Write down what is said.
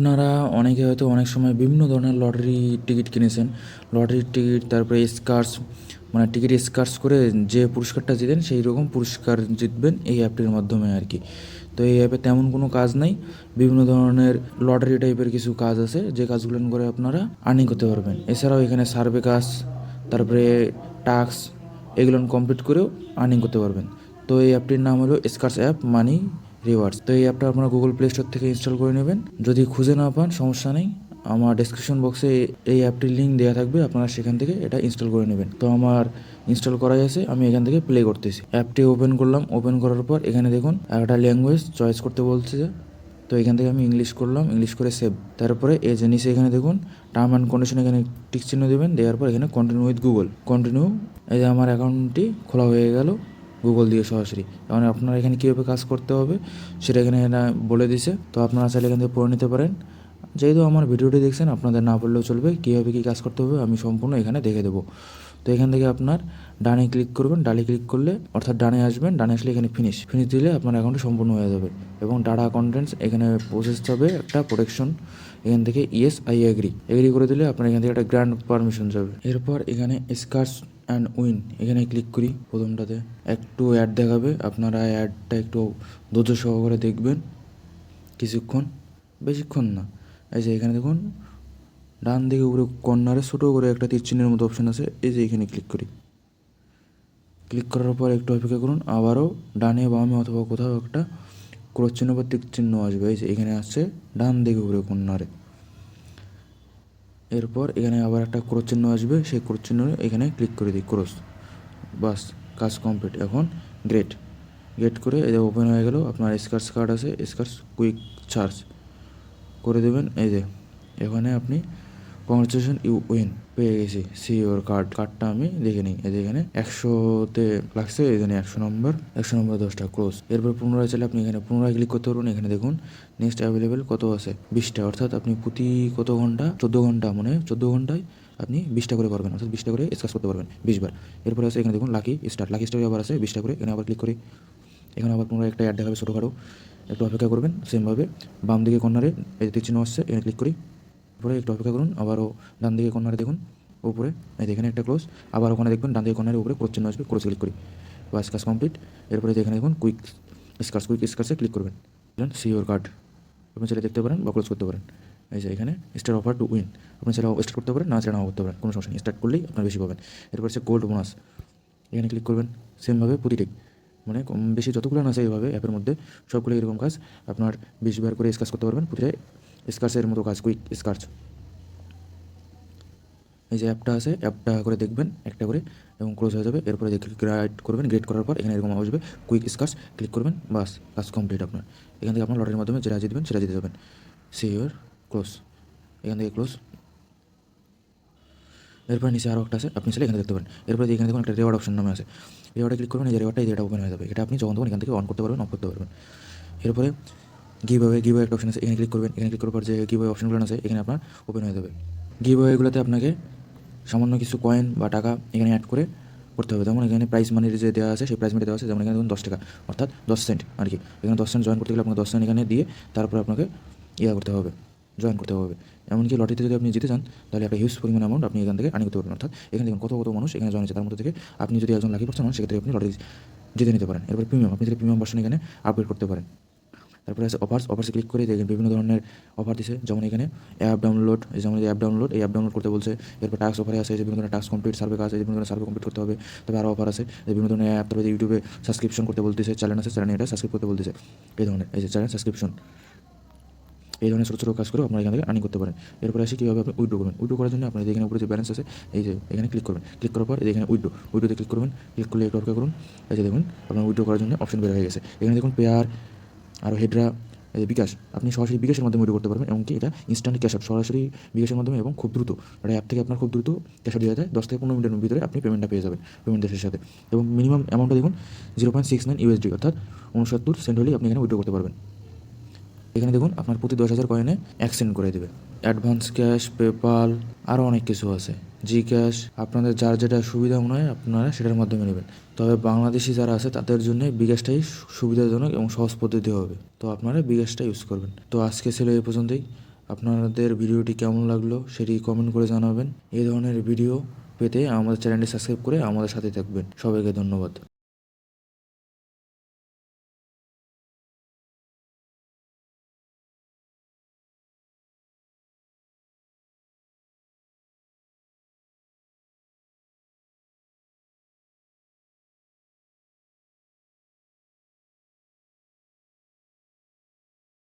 আপনারা অনেকে হয়তো অনেক সময় বিভিন্ন ধরনের লটারি টিকিট কিনেছেন। লটারির টিকিট, তারপরে স্কার্স, মানে টিকিট স্কার্স করে যে পুরস্কারটা জিতেন সেই রকম পুরস্কার জিতবেন এই অ্যাপটির মাধ্যমে আর কি। তো এই অ্যাপে তেমন কোনো কাজ নাই, বিভিন্ন ধরনের লটারি টাইপের কিছু কাজ আছে যে কাজগুলো করে আপনারা আর্নিং করতে পারবেন। এছাড়াও এখানে সার্ভে কাজ, তারপরে টাস্ক, এগুলো কমপ্লিট করেও আর্নিং করতে পারবেন। তো এই অ্যাপটির নাম হলো স্কার্স অ্যাপ মানি রিওয়ার্ডস। তো এই অ্যাপটা আপনারা গুগল প্লে স্টোর থেকে ইনস্টল করে নেবেন। যদি খুঁজে না পান সমস্যা নেই, আমার ডেসক্রিপশন বক্সে এই অ্যাপটির লিঙ্ক দেওয়া থাকবে, আপনারা সেখান থেকে এটা ইনস্টল করে নেবেন। তো আমার ইনস্টল করাই আছে, আমি এখান থেকে প্লে করতেছি। অ্যাপটি ওপেন করলাম, ওপেন করার পর এখানে দেখুন একটা ল্যাঙ্গুয়েজ চয়েস করতে বলছে। তো এখান থেকে আমি ইংলিশ করলাম, ইংলিশ করে সেভ। তারপরে এই যে নিচে এখানে দেখুন টার্ম অ্যান্ড কন্ডিশন, এখানে টিক চিহ্ন দেবেন, দেওয়ার পর এখানে কন্টিনিউ উইথ গুগল, কন্টিনিউ। এই যে আমার অ্যাকাউন্টটি খোলা হয়ে গেল গুগল দিয়ে সরাসরি। কারণ আপনারা এখানে কীভাবে কাজ করতে হবে সেটা এখানে বলে দিছে। তো আপনারা চাইলে এখান থেকে পড়ে নিতে পারেন। যেহেতু আমার ভিডিওটি দেখছেন, আপনাদের না পড়লেও চলবে, কীভাবে কী কাজ করতে হবে আমি সম্পূর্ণ এখানে দেখে দেবো। তো এখান থেকে আপনার ডানে ক্লিক করবেন, ডানে ক্লিক করলে অর্থাৎ ডানে আসবেন, ডানে আসলে এখানে ফিনিশ দিলে আপনার অ্যাকাউন্টটি সম্পূর্ণ হয়ে যাবে। এবং ডাটা কন্টেন্টস এখানে প্রসেস হবে একটা প্রোটেকশন, এখান থেকে ইয়েস আই এগ্রি করে দিলে আপনার এখান থেকে একটা গ্র্যান্ড পারমিশন যাবে। এরপর এখানে স্কার্স অ্যান্ড উইন এখানে ক্লিক করি। প্রথমটাতে একটু অ্যাড দেখাবে, আপনারা অ্যাডটা একটু ধৈর্য সহকারে দেখবেন কিছুক্ষণ, বেশিক্ষণ না। এই যে এখানে দেখুন ডান দিকে উপরে কর্নারে ছোটো করে একটা তীর চিহ্নের মতো অপশান আছে, এই যে এখানে ক্লিক করি। ক্লিক করার পর একটু অপেক্ষা করুন, আবারও ডানে বামে অথবা কোথাও একটা ক্রস চিহ্ন বা তীর চিহ্ন আসবে। এই যে এখানে আসছে ডান দিকে উপরে কর্নারে। এরপর এখানে আবার একটা ক্রস চিহ্ন আসবে, সেই ক্রস চিহ্ন এখানে ক্লিক করে দিই, ক্রস। বাস, কাজ কমপ্লিট। এখন গেট করে এই যে ওপেন হয়ে গেল। আপনার স্কার্স কার্ড আছে, স্কার্স কুইক চার্জ করে দেবেন। এই যে এখানে আপনি কংগ্রেচুলেশন ইউ উইন পেয়ে গেছি, সি ইউর কার্ডটা আমি দেখে নিই। এই যে এখানে 100-তে লাগছে, এখানে 100 নম্বর 10টা ক্লোজ। এরপর পুনরায় চাইলে আপনি এখানে পুনরায় ক্লিক করতে পারবেন। এখানে দেখুন নেক্সট অ্যাভেলেবেল কত আছে, 20টা। অর্থাৎ আপনি প্রতি কত ঘন্টা, 14 ঘন্টা, মানে 14 ঘন্টায় আপনি 20টা করে পারবেন, অর্থাৎ 20টা করে স্কাচ করতে পারবেন 20 বার। এরপরে আছে এখানে দেখুন লাকি স্টারে আবার আছে 20টা করে। এখানে আবার ক্লিক করি, এখানে আবার পুনরায় একটা অ্যাড দেখাবে ছোটোখাটো, একটু অপেক্ষা করবেন। সেমভাবে বাম দিকে কর্নারে এই যে তীর চিহ্ন আসছে, এখানে ক্লিক করি। তারপরে একটু অপেক্ষা করুন, আবারও ডান দিকে কর্নারে দেখুন উপরে এই যে এখানে একটা ক্লোজ, আবার ওখানে দেখবেন ডান দিকে কর্নারে উপরে ক্রস চিহ্ন আসবে, ক্রস ক্লিক করি। বাস, কাজ কমপ্লিট। এরপরে এখানে দেখুন কুইক স্কার্সে ক্লিক করবেন, সি ইউর কার্ড। আপনি চাইলে দেখতে পারেন বা ক্লোজ করতে পারেন। এই যে এখানে স্টার অফার টু উইন, আপনি চাইলে স্টার্ট করতে পারেন, না চাইলে নাও করতে পারেন, কোনো সমস্যা নেই। স্টার্ট করলেই আপনার বেশি পাবেন। এরপর হচ্ছে গোল্ড বোনাস, এখানে ক্লিক করবেন। সেমভাবে প্রতিটি মানে কম বেশি যতগুলো আছে এইভাবে অ্যাপের মধ্যে সবগুলো এরকম কাজ আপনার 20 বার করে স্কাচ করতে পারবেন, প্রতিটা স্কার্সের মতো কাজ, কুইক স্কার্স। এই যে অ্যাপটা আছে, অ্যাপটা করে দেখবেন একটা করে এবং ক্লোজ হয়ে যাবে। এরপরে গ্রেড করবেন, গ্রেড করার পর এখানে এরকম আসবে কুইক স্কার্স, ক্লিক করবেন। বাস, কাজ কমপ্লিট আপনার। এখান থেকে আপনার লটারির মাধ্যমে যেটা জিতবেন সেটা জিতে যাবেন। সি ইউর ক্লোজ, এখান থেকে ক্লোজ। এরপর নিচে আরও একটা আছে, আপনি চাইলে এখানে দেখতে পারেন। এরপরে এখানে দেখুন একটা রেওয়ার্ড অপশন নামে আছে, রেওয়ার্ডে ক্লিক করবেন। এই যে রেওয়ার্ডটা, এই যেটা ওপেন হয়ে যাবে, এটা আপনি যখন তখন এখান থেকে অন করতে পারবেন, অফ করতে পারবেন। এরপরে গিভ একটা অপশন আছে, এখানে ক্লিক করবেন। এখানে ক্লিক করার পর যে গিভ অপশনগুলো আছে এখানে আপনার ওপেন হয়ে যাবে। গিভ ওয়েগুলোতে আপনাকে সামান্য কিছু কয়েন বা টাকা এখানে অ্যাড করে করতে হবে। যেমন এখানে প্রাইস মানির যে দেওয়া আছে সেই প্রাইস মানি দেওয়া আছে, যেমন এখানে দেখুন 10 টাকা, অর্থাৎ 10 সেন্ট আর কি। এখানে 10 সেন্ট জয়েন করতে গেলে আপনাকে 10 সেন্ট এখানে দিয়ে তারপরে আপনাকে করতে হবে, জয়েন করতে হবে। এমনকি লটারিতে যদি আপনি জিতে যান তাহলে একটা হিউজ পরিমাণ অ্যামাউন্ট আপনি এখান থেকে আর্নিং করতে পারবেন। অর্থাৎ এখানে দেখুন কত মানুষ এখানে জয়েন হচ্ছে, তার মধ্যে থেকে আপনি যদি একজন লাকি পারসন হন সেক্ষেত্রে আপনি লটারি জিতে নিতে পারেন। এরপর প্রিমিয়াম, আপনি যদি প্রিমিয়াম ভার্সন এখানে আপগ্রেড করতে পারেন। তারপরে আছে অফার্সে ক্লিক করে দেখেন বিভিন্ন ধরনের অফার দিছে, যেমন এখানে অ্যাপ ডাউনলোড, যেমন এই অ্যাপ ডাউনলোড করতে বলছে। এরপর টাস্ক অফারে আছে যে বিভিন্ন ধরনের টাস্ক কমপ্লিট, সার্ভে কাজ, বিভিন্ন ধরনের সার্ভে কমপ্লিট করতে হবে। তবে আরও অফার আছে যে বিভিন্ন ধরনের অ্যাপ, তারপরে ইউটিউবে সাবস্ক্রিপশন করতে বলতেছে, চ্যানেল আছে চ্যানেলে এটা সাবস্ক্রাইব করতে বলতেছে। এই ধরনের এই যে চ্যানেল সাবস্ক্রিপশন, এই ধরনের ছোটো ছোটো কাজ করে আপনারা এখান থেকে আর্নিং করতে পারেন। এরপরে আসি কীভাবে আপনি উইথড্র করবেন। উইথড্র করার জন্য আপনার এখানে উপরে যে ব্যালেন্স আছে এই যে এখানে ক্লিক করবেন, ক্লিক করার পর এখানে উইথড্রোতে ক্লিক করবেন। ক্লিক করলে একটু অপেক্ষা করুন। এই যে দেখুন আপনার উইথড্র করার জন্য অপশন বের হয়ে গেছে। এখানে দেখুন পেয়ার আর হেডরা, এই বিকাশ, আপনি সরাসরি বিকাশের মাধ্যমে উইথড্র করতে পারবেন। এমনকি এটা ইনস্ট্যান্ট ক্যাশ আউট, সরাসরি বিকাশের মাধ্যমে এবং খুব দ্রুত। এটা অ্যাপ থেকে আপনার খুব দ্রুত ক্যাশ আউট দেওয়া যায়, 10 থেকে 15 মিনিটের ভিতরে আপনি পেমেন্টটা পেয়ে যাবেন পেমেন্ট দেশের সাথে। এবং মিনিমাম অ্যামাউন্টটা দেখুন 0.69 USD, অর্থাৎ 69 সেন্ট হলেই আপনি এখানে উইথড্র করতে পারবেন। এখানে দেখুন আপনার প্রতি 10,000 কয়েনে 1 সেন্ট করে দেবে। অ্যাডভান্স ক্যাশ, পেপাল, আরও অনেক কিছু আছে, জি ক্যাশ, আপনাদের যার যেটা সুবিধা মনে হয় আপনারা সেটার মাধ্যমে নেবেন। তবে বাংলাদেশি যারা আছে তাদের জন্য বিকাশটাই সুবিধাজনক এবং সহজ পদ্ধতি হবে, তো আপনারা বিকাশটা ইউজ করবেন। তো আজকে ছিল এই পর্যন্তই। আপনাদের ভিডিওটি কেমন লাগলো সেটি কমেন্ট করে জানাবেন। এই ধরনের ভিডিও পেতে আমাদের চ্যানেলটি সাবস্ক্রাইব করে আমাদের সাথে থাকবেন। সবাইকে ধন্যবাদ।